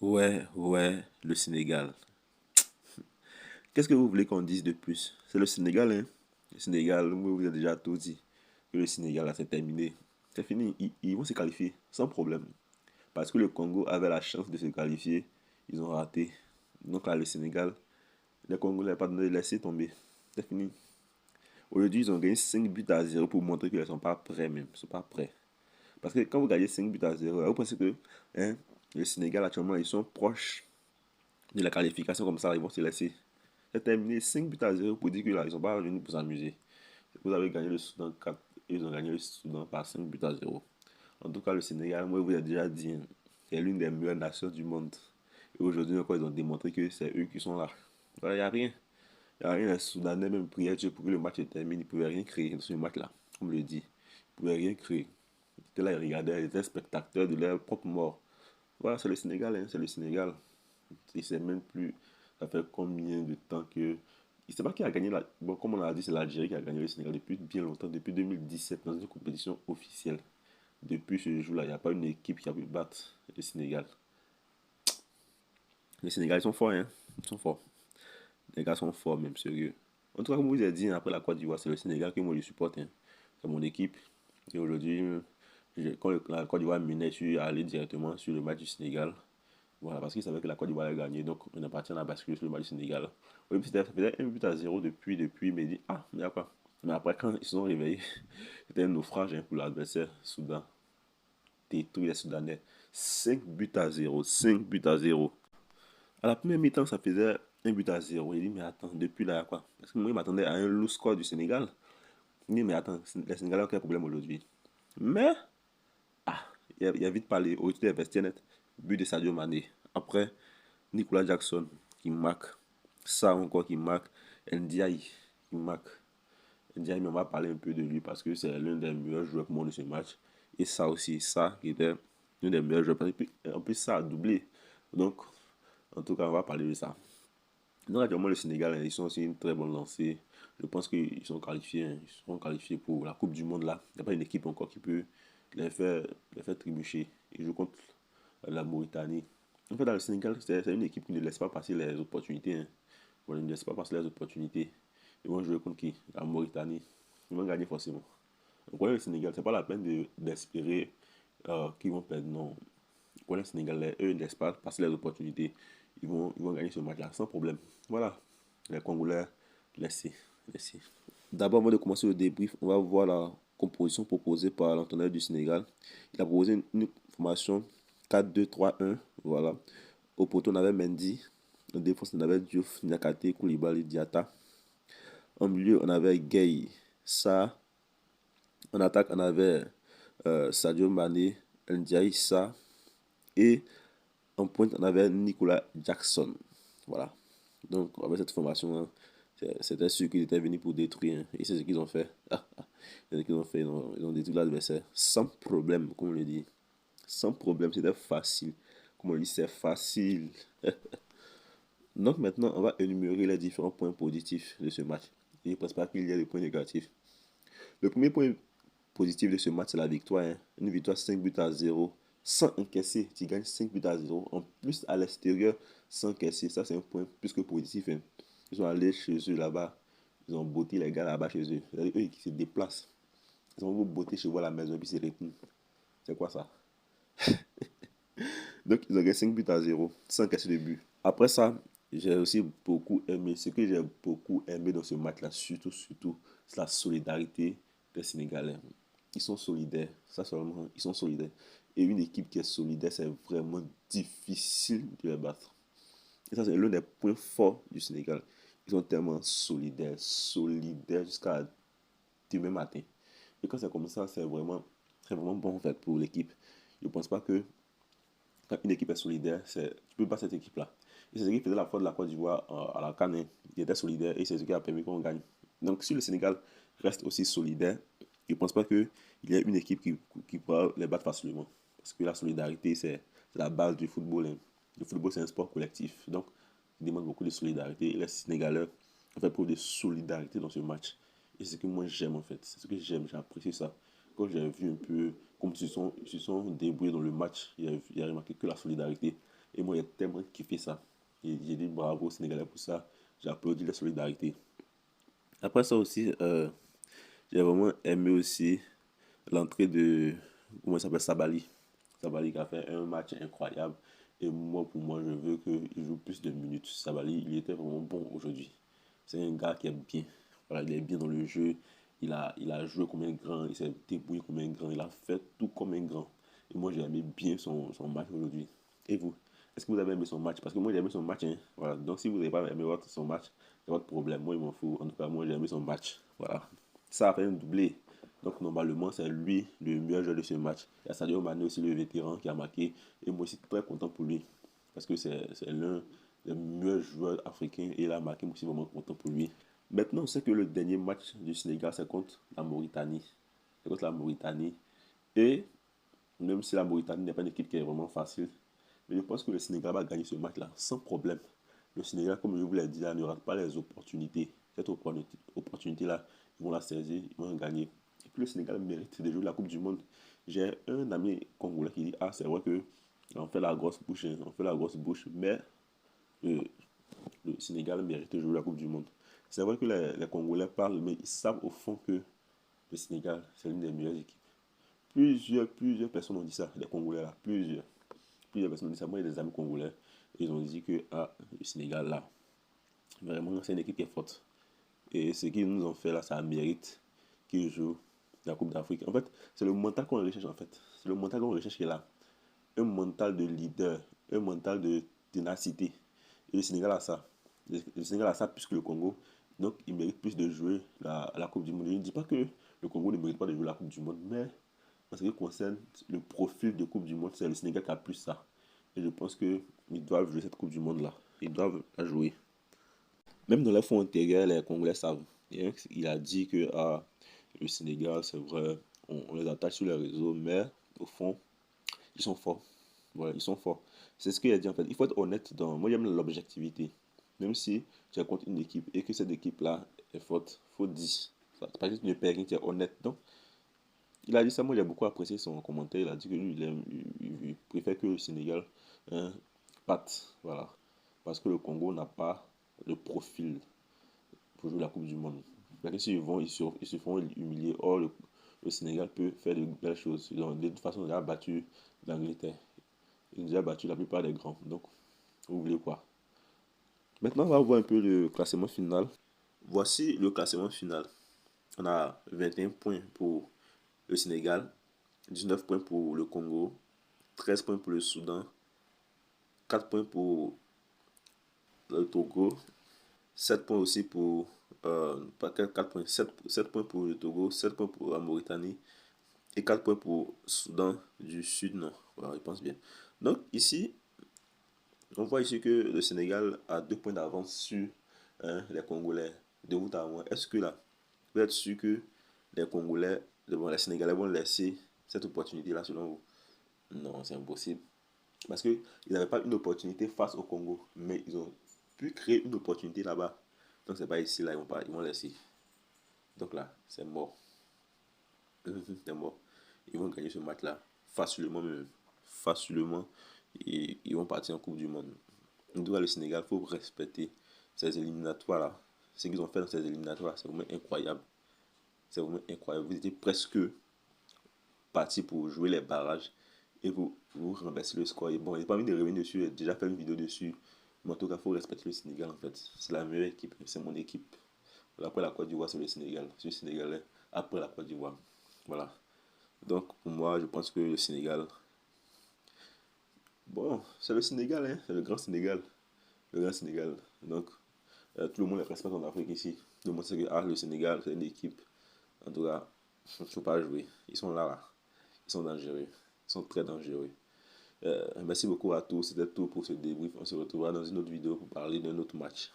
Ouais, le Sénégal. Qu'est-ce que vous voulez qu'on dise de plus? C'est le Sénégal, hein? Le Sénégal, moi, vous avez déjà tout dit. Que le Sénégal, là, c'est terminé. C'est fini. Ils vont se qualifier sans problème. Parce que le Congo avait la chance de se qualifier. Ils ont raté. Donc là, le Sénégal, les Congolais, pas de laisser tomber. C'est fini. Aujourd'hui, ils ont gagné 5 buts à 0 pour montrer qu'ils ne sont pas prêts même. Ils ne sont pas prêts. Parce que quand vous gagnez 5 buts à 0, vous pensez que hein, le Sénégal, actuellement, ils sont proches de la qualification comme ça, ils vont se laisser. C'est terminé 5 buts à 0 pour dire que là, ils sont pas venus pour s'amuser. Vous avez gagné le Soudan 4 et ils ont gagné le Soudan par 5 buts à 0. En tout cas, le Sénégal, moi, je vous ai déjà dit, hein, c'est l'une des meilleures nations du monde. Et aujourd'hui encore, ils ont démontré que c'est eux qui sont là. Voilà, il n'y a rien. Il n'y a rien. Les Soudanais même priaient Dieu pour que le match se termine. Ils ne pouvaient rien créer dans ce match-là. Comme je le dis. Ils ne pouvaient rien créer. Ils étaient là, ils regardaient, ils étaient spectateurs de leur propre mort. Voilà, c'est le Sénégal, hein, c'est le Sénégal. Il ne sait même plus, ça fait combien de temps que. Il ne sait pas qui a gagné. Bon, comme on l'a dit, c'est l'Algérie qui a gagné le Sénégal depuis bien longtemps, depuis 2017, dans une compétition officielle. Depuis ce jour-là, il n'y a pas une équipe qui a pu battre le Sénégal. Les Sénégalais sont forts, hein. Ils sont forts. Les gars sont forts, même sérieux. En tout cas, comme je vous ai dit, après la Côte d'Ivoire, c'est le Sénégal que moi je supporte, hein. C'est mon équipe. Et aujourd'hui, quand la Côte d'Ivoire menait, je suis allé directement sur le match du Sénégal. Voilà, parce qu'ils savaient que la Côte d'Ivoire allait gagner, donc on appartient à basculer sur le match du Sénégal. Oui, ça faisait 1 but à 0 depuis, mais il dit, ah, mais quoi. Mais après, quand ils se sont réveillés, c'était un naufrage hein, pour l'adversaire, Soudan. Détruit les Soudanais. 5 buts à 0, 5 buts à 0. À la première mi-temps, ça faisait 1 but à 0. Il dit, mais attends, depuis là, quoi. Parce que moi, il m'attendait à un low score du Sénégal. Il dit, mais attends, les Sénégalais ont quel problème aujourd'hui? Mais, il a vite parlé. Au-dessus des vestiaires net, but de Sadio Mané. Après, Nicolas Jackson qui marque. Ça encore qui marque. Ndiaye qui marque. Ndiaye, mais on va parler un peu de lui parce que c'est l'un des meilleurs joueurs pour moi de ce match. Et ça aussi, ça qui était l'un des meilleurs joueurs. En plus, ça a doublé. Donc, en tout cas, on va parler de ça. Donc, actuellement, le Sénégal, ils sont aussi une très bonne lancée. Je pense qu'ils sont qualifiés. Ils seront qualifiés pour la Coupe du Monde là. Il n'y a pas une équipe encore qui peut les faire trébucher. Ils jouent contre la Mauritanie. En fait, dans le Sénégal, c'est une équipe qui ne laisse pas passer les opportunités, hein. Bon, ils ne laissent pas passer les opportunités. Ils vont jouer contre qui? La Mauritanie. Ils vont gagner forcément. Donc, le Sénégal, c'est pas la peine d'espérer qu'ils vont perdre. Non. Les Sénégalais, eux, ils ne laissent pas passer les opportunités. Ils vont gagner ce match-là sans problème. Voilà. Les Congolais, laissez. Laissez. D'abord, avant de commencer le débrief, on va voir la composition proposée par l'entraîneur du Sénégal. Il a proposé une formation 4-2-3-1. Voilà. Au poteau, on avait Mendy. En défense, on avait Diouf, Niakate, Koulibaly, Diata. En milieu, on avait Gay, Sa. En attaque, on avait Sadio Mané, Ndiaye, Sa. Et en pointe, on avait Nicolas Jackson. Voilà. Donc, avec cette formation, hein, c'était sûr qu'ils étaient venus pour détruire, hein. Et c'est ce qu'ils ont fait. C'est ce qu'ils ont fait. Ils ont détruit l'adversaire sans problème, comme on le dit. Sans problème, c'était facile. Comme on le dit, c'est facile. Donc maintenant, on va énumérer les différents points positifs de ce match. Je ne pense pas qu'il y ait de points négatifs. Le premier point positif de ce match, c'est la victoire, hein. Une victoire 5 buts à 0 sans encaisser. Tu gagnes 5 buts à 0. En plus, à l'extérieur, sans encaisser. Ça, c'est un point plus que positif, hein. Ils sont allés chez eux là-bas. Ils ont botté les gars là-bas chez eux. C'est-à-dire eux qui se déplacent. Ils ont botter chez vous à la maison et puis c'est retournent. C'est quoi ça? Donc, ils ont gagné 5 buts à 0 sans encaisser de but. Après ça, j'ai aussi beaucoup aimé. Ce que j'ai beaucoup aimé dans ce match-là, surtout, c'est la solidarité des Sénégalais. Ils sont solidaires. Ça seulement, ils sont solidaires. Et une équipe qui est solidaire, c'est vraiment difficile de les battre. Et ça, c'est l'un des points forts du Sénégal. Ils sont tellement solidaires jusqu'à demain matin. Et quand c'est comme ça, c'est vraiment bon en fait pour l'équipe. Je ne pense pas que quand une équipe est solidaire, tu peux battre cette équipe-là. Et c'est ce qui faisait la force de la Côte d'Ivoire à la CAN, hein. Il était solidaire et c'est ce qui a permis qu'on gagne. Donc si le Sénégal reste aussi solidaire, je ne pense pas qu'il y ait une équipe qui pourra les battre facilement. Parce que la solidarité, c'est la base du football, hein. Le football, c'est un sport collectif. Donc, il demande beaucoup de solidarité. Et les Sénégalais ont fait preuve de solidarité dans ce match. Et c'est ce que moi j'aime en fait. C'est ce que j'aime, j'apprécie ça. Quand j'ai vu un peu comme ils se sont débrouillés dans le match, il a remarqué que la solidarité Et moi, j'ai tellement kiffé ça. Et j'ai dit bravo aux Sénégalais pour ça. J'ai applaudi la solidarité. Après ça aussi, j'ai vraiment aimé aussi l'entrée de, comment il s'appelle, Sabali. Sabali qui a fait un match incroyable. Et moi, pour moi, je veux qu'il joue plus de minutes. Sabali, il était vraiment bon aujourd'hui. C'est un gars qui est bien. Voilà, il est bien dans le jeu. Il a joué comme un grand. Il s'est débrouillé comme un grand. Il a fait tout comme un grand. Et moi, j'ai aimé bien son match aujourd'hui. Et vous? Est-ce que vous avez aimé son match? Parce que moi, j'ai aimé son match. Hein. Voilà. Donc, si vous n'avez pas aimé son match, c'est votre problème. Moi, il m'en fout. En tout cas, moi, j'ai aimé son match. Voilà. Ça a fait un doublé. Donc, normalement, c'est lui le meilleur joueur de ce match. Il y a Sadio Mané aussi, le vétéran, qui a marqué. Et moi aussi, très content pour lui. Parce que c'est l'un des meilleurs joueurs africains. Et il a marqué. Moi aussi, vraiment content pour lui. Maintenant, on sait que le dernier match du Sénégal, c'est contre la Mauritanie. C'est contre la Mauritanie. Et même si la Mauritanie n'est pas une équipe qui est vraiment facile, mais je pense que le Sénégal va gagner ce match-là sans problème. Le Sénégal, comme je vous l'ai dit, là, ne rate pas les opportunités. Cette opportunité-là, ils vont la saisir, ils vont gagner. Et puis le Sénégal mérite de jouer la Coupe du Monde. J'ai un ami congolais qui dit, ah, c'est vrai que on fait la grosse bouche, hein, on fait la grosse bouche, mais le, le Sénégal mérite de jouer la Coupe du Monde. C'est vrai que les Congolais parlent, mais ils savent au fond que le Sénégal, c'est l'une des meilleures équipes. Plusieurs personnes ont dit ça, les Congolais là, plusieurs personnes ont dit ça. Moi, il y a des amis congolais, et ils ont dit que ah, le Sénégal là, vraiment, c'est une équipe qui est forte. Et ce qu'ils nous ont fait là, ça mérite qu'ils jouent la Coupe d'Afrique. En fait, c'est le mental qu'on recherche en fait. C'est le mental qu'on recherche qui est là. Un mental de leader, un mental de ténacité. Et le Sénégal a ça. Le Sénégal a ça plus que le Congo. Donc, il mérite plus de jouer la Coupe du Monde. Je ne dis pas que le Congo ne mérite pas de jouer la Coupe du Monde, mais en ce qui concerne le profil de Coupe du Monde, c'est le Sénégal qui a plus ça. Et je pense qu'ils doivent jouer cette Coupe du Monde-là. Ils doivent la jouer. Même dans les fonds intérieurs, les Congolais savent. Il a dit que ah, le Sénégal, c'est vrai, on les attache sur les réseaux, mais au fond, ils sont forts. Voilà, ils sont forts. C'est ce qu'il a dit en fait. Il faut être honnête dans. Moi, j'aime l'objectivité. Même si tu es contre une équipe et que cette équipe-là est forte, il faut dire. C'est pas juste une paire qui est honnête. Donc, il a dit ça. Moi, j'ai beaucoup apprécié son commentaire. Il a dit que lui, il préfère que le Sénégal hein, parte. Voilà. Parce que le Congo n'a pas le profil pour jouer la Coupe du Monde. Parce que s'ils vont, ils se font humilier. Or, le Sénégal peut faire de belles choses. De toute façon, il a battu l'Angleterre. Il a déjà battu la plupart des grands. Donc, vous voulez quoi? Maintenant, on va voir un peu le classement final. Voici le classement final. On a 21 points pour le Sénégal, 19 points pour le Congo, 13 points pour le Soudan, 4 points pour le Togo, 7 points aussi pour... pas 4 points, 7 points pour le Togo, 7 points pour la Mauritanie et 4 points pour le Soudan du Sud. Non, voilà, je pense bien. Donc ici, on voit ici que le Sénégal a 2 points d'avance sur hein, les Congolais de vous à moi. Est-ce que là, vous êtes sûr que les Congolais, bon, les Sénégalais vont laisser cette opportunité-là selon vous? Non, c'est impossible. Parce qu'ils n'avaient pas une opportunité face au Congo, mais ils ont pu créer une opportunité là-bas. Donc c'est pas ici, là, ils vont laisser. Donc là, c'est mort. C'est mort. Ils vont gagner ce match-là facilement même. Facilement. Et ils vont partir en Coupe du Monde. En tout cas, le Sénégal, il faut respecter ces éliminatoires-là. Ce qu'ils ont fait dans ces éliminatoires, c'est vraiment incroyable. C'est vraiment incroyable. Vous étiez presque parti pour jouer les barrages et vous renversez le score. Et bon, j'ai pas envie de revenir dessus, j'ai déjà fait une vidéo dessus. Mais en tout cas, il faut respecter le Sénégal en fait. C'est la meilleure équipe, c'est mon équipe. Après la Côte d'Ivoire, c'est le Sénégal. Je suis sénégalais après la Côte d'Ivoire. Voilà. Donc, pour moi, je pense que le Sénégal. Bon, c'est le Sénégal, hein. C'est le grand Sénégal. Le grand Sénégal. Donc, tout le monde les respecte en Afrique ici. Tout le monde sait que ah, le Sénégal, c'est une équipe. En tout cas, il ne faut pas jouer. Ils sont là, là. Ils sont dangereux. Ils sont très dangereux. Merci beaucoup à tous. C'était tout pour ce débrief. On se retrouvera dans une autre vidéo pour parler d'un autre match.